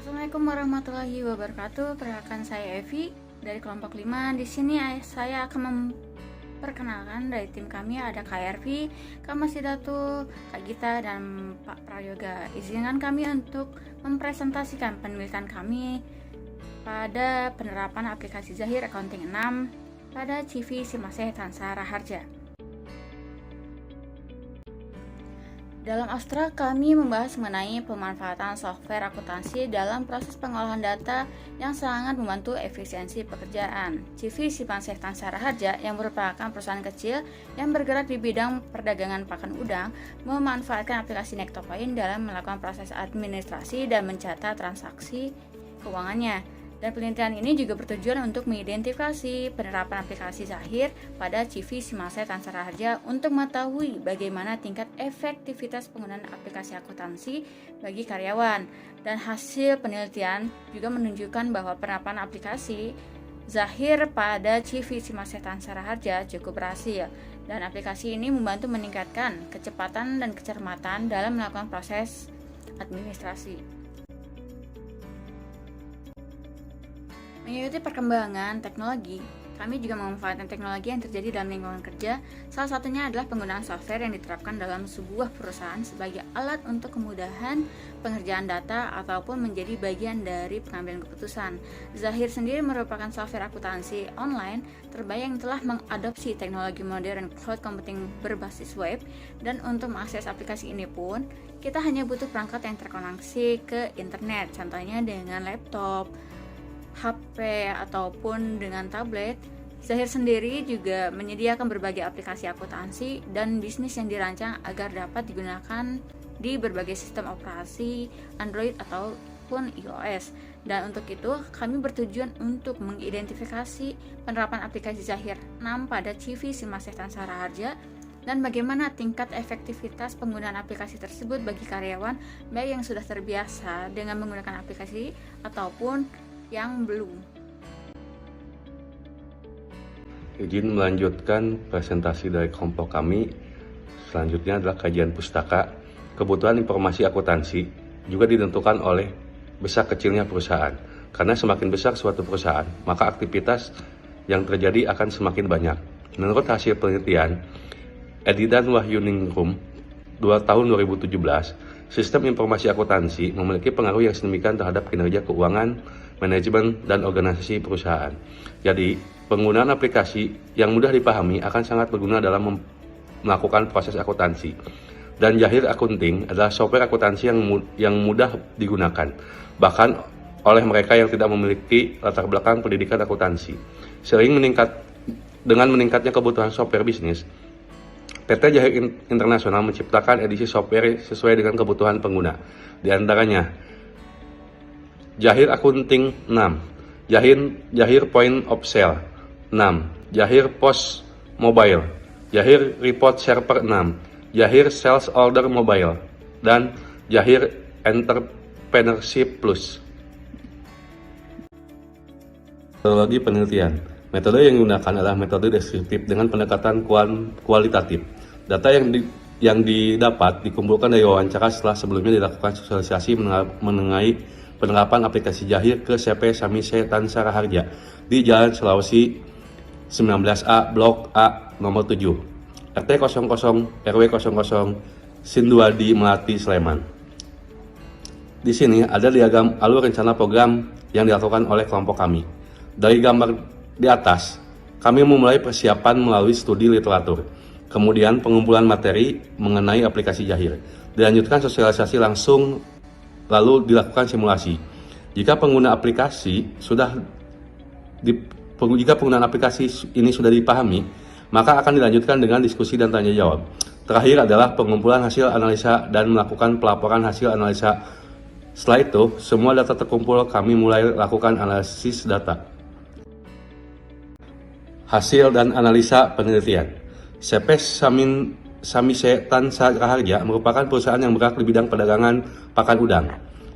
Assalamualaikum warahmatullahi wabarakatuh. Perkenalkan saya Evi dari kelompok 5. Di sini saya akan memperkenalkan dari tim kami ada Kak Ervi, Kak Masidatu, Kak Gita, dan Pak Prayoga. Izinkan kami untuk mempresentasikan penelitian kami pada penerapan aplikasi Zahir Accounting 6 pada CV Simaseh Tansah Raharja. Dalam Astra, kami membahas mengenai pemanfaatan software akuntansi dalam proses pengolahan data yang sangat membantu efisiensi pekerjaan. CV Simaseh Tansah Raharja yang merupakan perusahaan kecil yang bergerak di bidang perdagangan pakan udang memanfaatkan aplikasi Nektopoint dalam melakukan proses administrasi dan mencatat transaksi keuangannya. Dan penelitian ini juga bertujuan untuk mengidentifikasi penerapan aplikasi Zahir pada CV Simaseh Tansah Raharja untuk mengetahui bagaimana tingkat efektivitas penggunaan aplikasi akuntansi bagi karyawan. Dan hasil penelitian juga menunjukkan bahwa penerapan aplikasi Zahir pada CV Simaseh Tansah Raharja cukup berhasil. Dan aplikasi ini membantu meningkatkan kecepatan dan kecermatan dalam melakukan proses administrasi. Mengikuti perkembangan teknologi, kami juga memanfaatkan teknologi yang terjadi dalam lingkungan kerja. Salah satunya adalah penggunaan software yang diterapkan dalam sebuah perusahaan sebagai alat untuk kemudahan pengerjaan data ataupun menjadi bagian dari pengambilan keputusan. Zahir sendiri merupakan software akuntansi online terbaik yang telah mengadopsi teknologi modern cloud computing berbasis web, dan untuk mengakses aplikasi ini pun kita hanya butuh perangkat yang terkoneksi ke internet, contohnya dengan laptop, HP, ataupun dengan tablet. Zahir sendiri juga menyediakan berbagai aplikasi akuntansi dan bisnis yang dirancang agar dapat digunakan di berbagai sistem operasi Android ataupun iOS. Dan untuk itu, kami bertujuan untuk mengidentifikasi penerapan aplikasi Zahir 6 pada CV Simaseh Tansah Raharja dan bagaimana tingkat efektivitas penggunaan aplikasi tersebut bagi karyawan, baik yang sudah terbiasa dengan menggunakan aplikasi ataupun yang belum. Izin melanjutkan presentasi dari kelompok kami. Selanjutnya adalah kajian pustaka. Kebutuhan informasi akuntansi juga ditentukan oleh besar kecilnya perusahaan. Karena semakin besar suatu perusahaan, maka aktivitas yang terjadi akan semakin banyak. Menurut hasil penelitian Edidan Wahyuningrum 2 tahun 2017, sistem informasi akuntansi memiliki pengaruh yang sedemikian terhadap kinerja keuangan, manajemen, dan organisasi perusahaan. Jadi, penggunaan aplikasi yang mudah dipahami akan sangat berguna dalam melakukan proses akuntansi. Dan Zahir Accounting adalah software akuntansi yang mudah digunakan, bahkan oleh mereka yang tidak memiliki latar belakang pendidikan akuntansi. Dengan meningkatnya kebutuhan software bisnis, PT Zahir Internasional menciptakan edisi software sesuai dengan kebutuhan pengguna. Di antaranya Zahir Accounting 6, Zahir Point of Sale 6, Zahir Post Mobile, Zahir Report Server 6, Zahir Sales Order Mobile, dan Zahir Entrepreneurship Plus. Metodologi penelitian. Metode yang digunakan adalah metode deskriptif dengan pendekatan kualitatif. Data yang didapat dikumpulkan dari wawancara setelah sebelumnya dilakukan sosialisasi mengenai penerapan aplikasi Zahir ke CP Simaseh Tansah Raharja di Jalan Sulawesi 19A Blok A nomor 7 RT 00 RW 00 Sinduadi Melati Sleman. Di sini ada diagram alur rencana program yang dilakukan oleh kelompok kami. Dari gambar di atas, kami memulai persiapan melalui studi literatur, kemudian pengumpulan materi mengenai aplikasi Zahir, dilanjutkan sosialisasi langsung, lalu dilakukan simulasi. Jika penggunaan aplikasi ini sudah dipahami, maka akan dilanjutkan dengan diskusi dan tanya jawab. Terakhir adalah pengumpulan hasil analisa dan melakukan pelaporan hasil analisa. Setelah itu, semua data terkumpul, kami mulai lakukan analisis data. Hasil dan analisa penelitian. CP Simaseh Tansah Raharja merupakan perusahaan yang bergerak di bidang perdagangan pakan udang.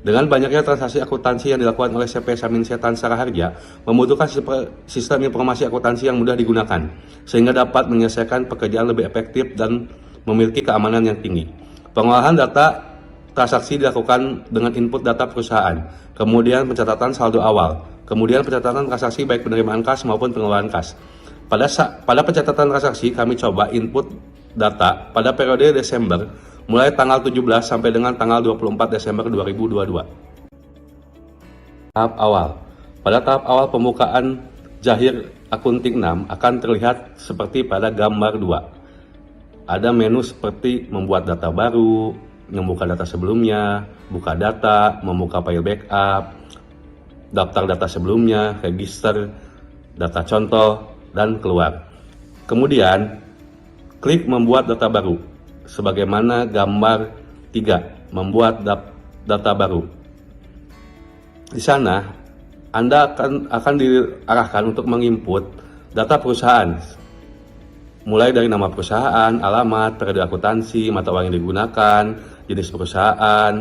Dengan banyaknya transaksi akuntansi yang dilakukan oleh CP Simaseh Tansah Raharja, membutuhkan sistem informasi akuntansi yang mudah digunakan, sehingga dapat menyelesaikan pekerjaan lebih efektif dan memiliki keamanan yang tinggi. Pengolahan data transaksi dilakukan dengan input data perusahaan, kemudian pencatatan saldo awal, kemudian pencatatan transaksi baik penerimaan kas maupun pengeluaran kas. Pada pencatatan transaksi, kami coba input data pada periode Desember mulai tanggal 17 sampai dengan tanggal 24 Desember 2022. Tahap awal. Pada tahap awal pembukaan Jahir Akunting 6 akan terlihat seperti pada gambar 2. Ada menu seperti membuat data baru, membuka data sebelumnya, buka data, membuka file backup, daftar data sebelumnya, register, data contoh, dan keluar. Kemudian, klik membuat data baru, sebagaimana gambar 3, membuat data baru. Di sana, Anda akan diarahkan untuk menginput data perusahaan, mulai dari nama perusahaan, alamat, periode akuntansi, mata uang yang digunakan, jenis perusahaan,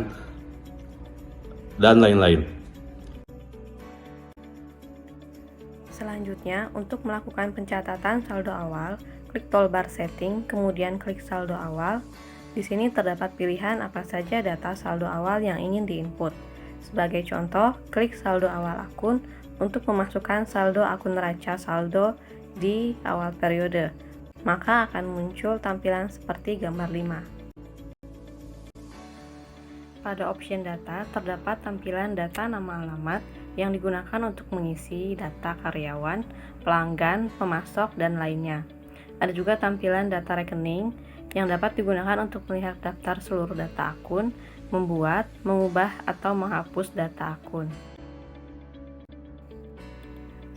dan lain-lain. Selanjutnya, untuk melakukan pencatatan saldo awal, klik toolbar setting, kemudian klik saldo awal. Di sini terdapat pilihan apa saja data saldo awal yang ingin diinput. Sebagai contoh, klik saldo awal akun untuk memasukkan saldo akun neraca saldo di awal periode. Maka akan muncul tampilan seperti gambar 5. Pada option data, terdapat tampilan data nama alamat yang digunakan untuk mengisi data karyawan, pelanggan, pemasok, dan lainnya. Ada juga tampilan data rekening yang dapat digunakan untuk melihat daftar seluruh data akun, membuat, mengubah, atau menghapus data akun.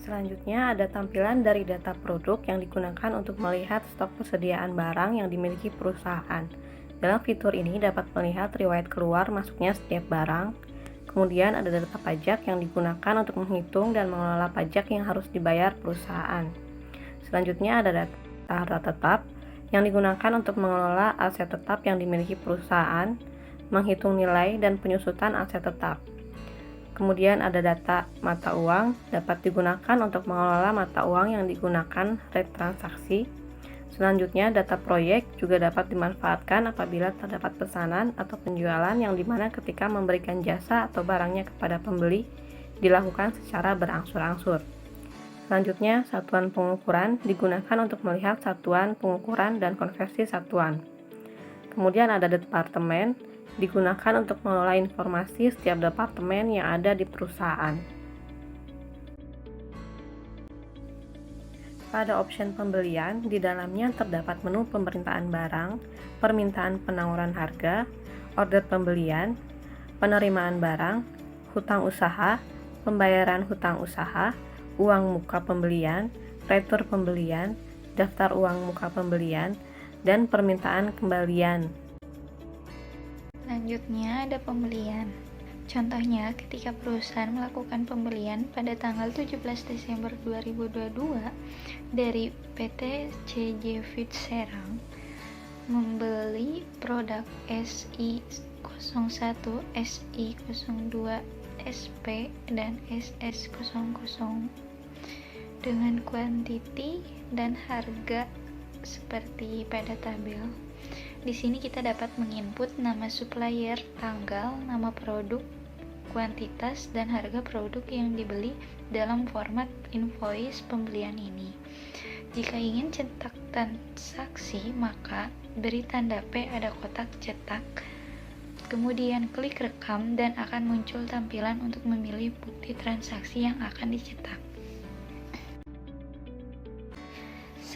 Selanjutnya ada tampilan dari data produk yang digunakan untuk melihat stok persediaan barang yang dimiliki perusahaan. Dalam fitur ini dapat melihat riwayat keluar masuknya setiap barang. Kemudian ada data pajak yang digunakan untuk menghitung dan mengelola pajak yang harus dibayar perusahaan. Selanjutnya ada data harta tetap yang digunakan untuk mengelola aset tetap yang dimiliki perusahaan, menghitung nilai dan penyusutan aset tetap. Kemudian ada data mata uang, dapat digunakan untuk mengelola mata uang yang digunakan retransaksi. Selanjutnya, data proyek juga dapat dimanfaatkan apabila terdapat pesanan atau penjualan yang dimana ketika memberikan jasa atau barangnya kepada pembeli dilakukan secara berangsur-angsur. Selanjutnya, satuan pengukuran digunakan untuk melihat satuan pengukuran dan konversi satuan. Kemudian ada departemen, digunakan untuk mengelola informasi setiap departemen yang ada di perusahaan. Pada option pembelian, di dalamnya terdapat menu pemerintahan barang, permintaan penawaran harga, order pembelian, penerimaan barang, hutang usaha, pembayaran hutang usaha, uang muka pembelian, retur pembelian, daftar uang muka pembelian, dan permintaan kembalian. Selanjutnya ada pembelian. Contohnya, ketika perusahaan melakukan pembelian pada tanggal 17 Desember 2022 dari PT CJ Feed Serang membeli produk SI01, SI02, SP, dan SS00 dengan kuantiti dan harga seperti pada tabel. Di sini kita dapat menginput nama supplier, tanggal, nama produk, kuantitas, dan harga produk yang dibeli dalam format invoice pembelian ini. Jika ingin cetak transaksi, maka beri tanda P pada kotak cetak. Kemudian klik rekam dan akan muncul tampilan untuk memilih bukti transaksi yang akan dicetak.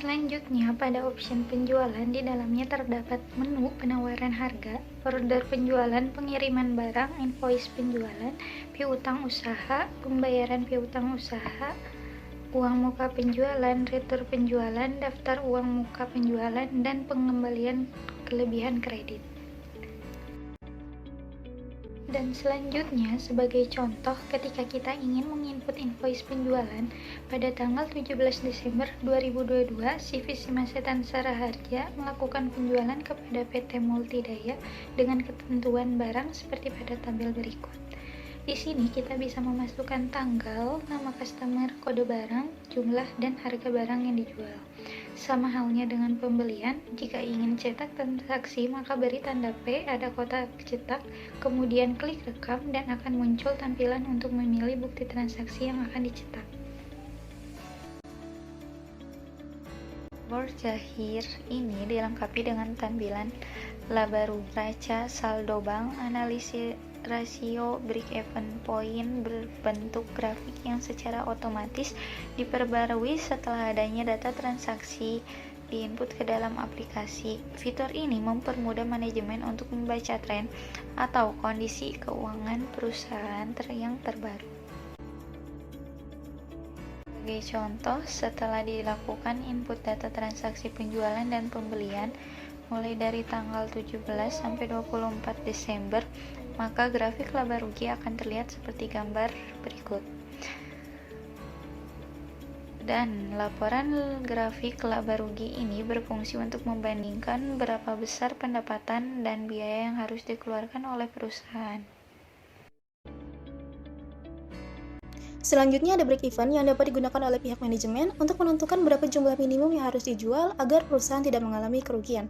Selanjutnya, pada option penjualan, di dalamnya terdapat menu penawaran harga, order penjualan, pengiriman barang, invoice penjualan, piutang usaha, pembayaran piutang usaha, uang muka penjualan, retur penjualan, daftar uang muka penjualan, dan pengembalian kelebihan kredit. Dan selanjutnya, sebagai contoh, ketika kita ingin menginput invoice penjualan pada tanggal 17 Desember 2022, CV Simasetan Saraharja melakukan penjualan kepada PT Multidaya dengan ketentuan barang seperti pada tabel berikut. Di sini kita bisa memasukkan tanggal, nama customer, kode barang, jumlah, dan harga barang yang dijual. Sama halnya dengan pembelian, jika ingin cetak transaksi maka beri tanda P, ada kotak cetak, kemudian klik rekam dan akan muncul tampilan untuk memilih bukti transaksi yang akan dicetak. Dashboard Zahir ini dilengkapi dengan tampilan laba rugi, raca, saldo bank, analisis rasio, break-even point berbentuk grafik yang secara otomatis diperbarui setelah adanya data transaksi diinput ke dalam aplikasi. Fitur ini mempermudah manajemen untuk membaca tren atau kondisi keuangan perusahaan yang terbaru. Sebagai contoh, setelah dilakukan input data transaksi penjualan dan pembelian mulai dari tanggal 17 sampai 24 Desember, maka grafik laba rugi akan terlihat seperti gambar berikut. Dan laporan grafik laba rugi ini berfungsi untuk membandingkan berapa besar pendapatan dan biaya yang harus dikeluarkan oleh perusahaan. Selanjutnya ada break even yang dapat digunakan oleh pihak manajemen untuk menentukan berapa jumlah minimum yang harus dijual agar perusahaan tidak mengalami kerugian.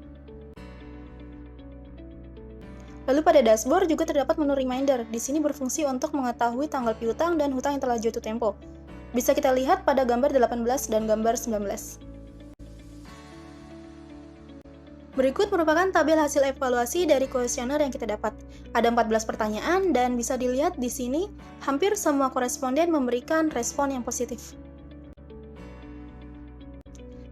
Lalu pada dashboard juga terdapat menu reminder. Di sini berfungsi untuk mengetahui tanggal piutang dan hutang yang telah jatuh tempo. Bisa kita lihat pada gambar 18 dan gambar 19. Berikut merupakan tabel hasil evaluasi dari kuesioner yang kita dapat. Ada 14 pertanyaan dan bisa dilihat di sini hampir semua koresponden memberikan respon yang positif.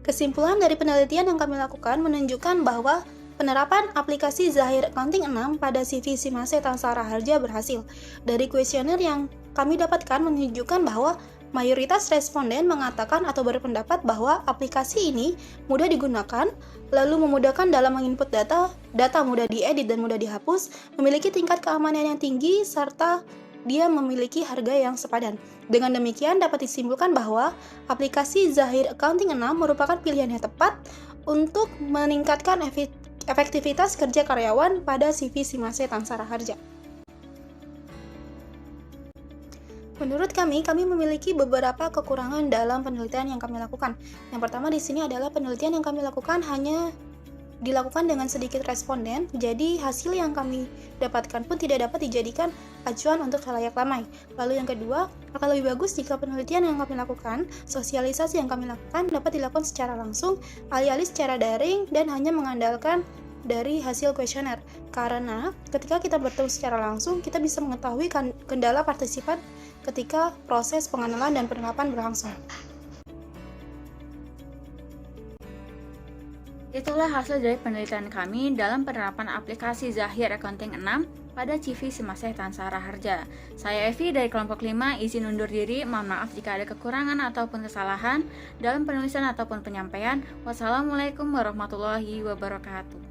Kesimpulan dari penelitian yang kami lakukan menunjukkan bahwa penerapan aplikasi Zahir Accounting 6 pada CV Simase Tansara Harja berhasil. Dari kuesioner yang kami dapatkan menunjukkan bahwa mayoritas responden mengatakan atau berpendapat bahwa aplikasi ini mudah digunakan, lalu memudahkan dalam menginput data, data mudah diedit dan mudah dihapus, memiliki tingkat keamanan yang tinggi, serta dia memiliki harga yang sepadan. Dengan demikian dapat disimpulkan bahwa aplikasi Zahir Accounting 6 merupakan pilihan yang tepat untuk meningkatkan efektivitas kerja karyawan pada CV Simase Tansara Harja. Menurut kami memiliki beberapa kekurangan dalam penelitian yang kami lakukan. Yang pertama di sini adalah penelitian yang kami lakukan hanya dilakukan dengan sedikit responden, jadi hasil yang kami dapatkan pun tidak dapat dijadikan acuan untuk khalayak ramai. Lalu yang kedua, akan lebih bagus jika penelitian yang kami lakukan, sosialisasi yang kami lakukan dapat dilakukan secara langsung, alih-alih secara daring dan hanya mengandalkan dari hasil kuesioner. Karena ketika kita bertemu secara langsung, kita bisa mengetahui kendala partisipan ketika proses pengenalan dan penerapan berlangsung. Itulah hasil dari penelitian kami dalam penerapan aplikasi Zahir Accounting 6 pada CV Simase Tansara Harja. Saya Evi dari kelompok 5, izin undur diri. Mohon maaf jika ada kekurangan ataupun kesalahan dalam penulisan ataupun penyampaian. Wassalamualaikum warahmatullahi wabarakatuh.